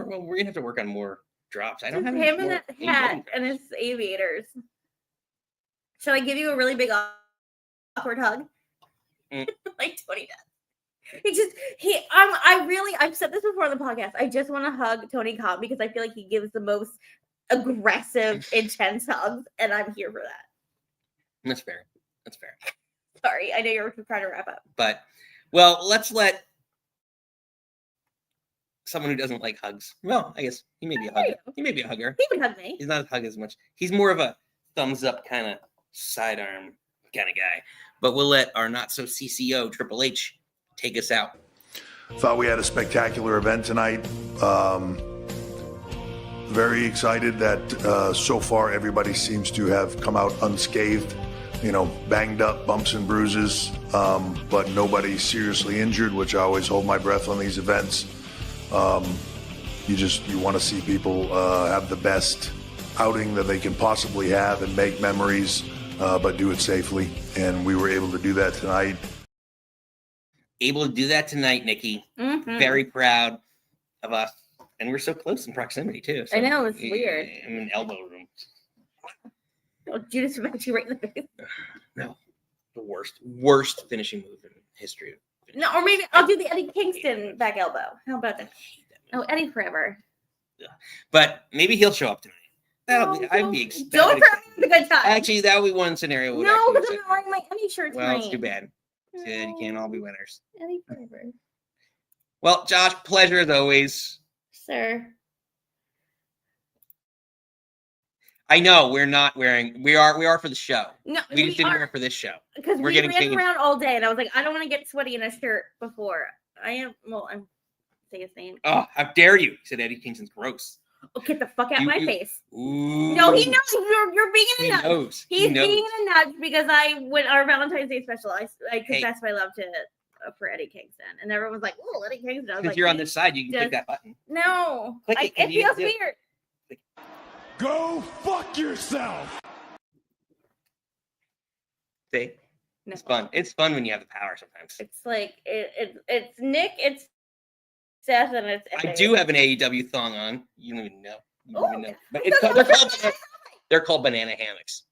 Well, we're going to have to work on more drops. I don't have him in that hat and his aviators. Shall I give you a really big awkward hug? Like Tony does. I've said this before on the podcast. I just want to hug Tony Khan because I feel like he gives the most aggressive, intense hugs, and I'm here for that. That's fair. Sorry, I know you're trying to wrap up. But, well, let's let someone who doesn't like hugs. Well, I guess he may be a hugger. He may be a hugger. He would hug me. He's not a hug as much. He's more of a thumbs up kind of sidearm kind of guy. But we'll let our not so CCO Triple H take us out. Thought we had a spectacular event tonight. Very excited that so far everybody seems to have come out unscathed. Banged up, bumps and bruises, but nobody seriously injured, which I always hold my breath on these events. You want to see people have the best outing that they can possibly have and make memories, but do it safely. And we were able to do that tonight. Able to do that tonight, Nikki. Mm-hmm. Very proud of us. And we're so close in proximity, too. So I know, it's weird. I'm in elbow room. Oh, Judas smacked you right in the face. No. The worst finishing move in history. No, or maybe I'll do the Eddie Kingston back elbow. How about that? Oh, Eddie forever. Yeah. But maybe he'll show up tonight. I'd be excited. Don't hurt me with a good time. Actually, that would be one scenario. No, because I'm not wearing my Eddie shirt tonight. Well, it's too bad. You can't all be winners. Eddie forever. Well, Josh, pleasure as always. Sir. I know we're not wearing. We are for the show. No, we just didn't wear it for this show because we ran around all day, and I was like, I don't want to get sweaty in a shirt before. I'm saying his name. Oh, how dare you! He said Eddie Kingston's gross. Oh, get the fuck out of my face. Ooh. No, he knows you're being a nut. Knows. He's being a nut because when our Valentine's Day special, I confessed my love to for Eddie Kingston, and everyone was like, "Oh, Eddie Kingston." Because you're on this side, you can click that button. No, it feels weird. Go fuck yourself. See, it's fun. It's fun when you have the power. Sometimes it's like it's Nick, it's Seth, and it's. I do have an AEW thong on. You don't even know. You don't even know. But they're called banana hammocks.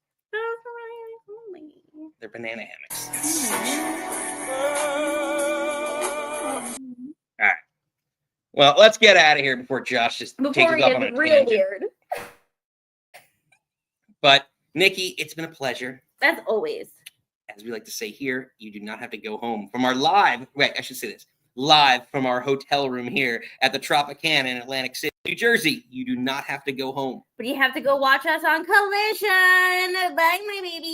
They're banana hammocks. All right. Well, let's get out of here before Josh just takes Before us he off on a gets real tangent. weird. But Nikki, it's been a pleasure. As always. As we like to say here, you do not have to go home from our live. Wait, I should say this. Live from our hotel room here at the Tropicana in Atlantic City, New Jersey. You do not have to go home. But you have to go watch us on Collision. Bye, my baby.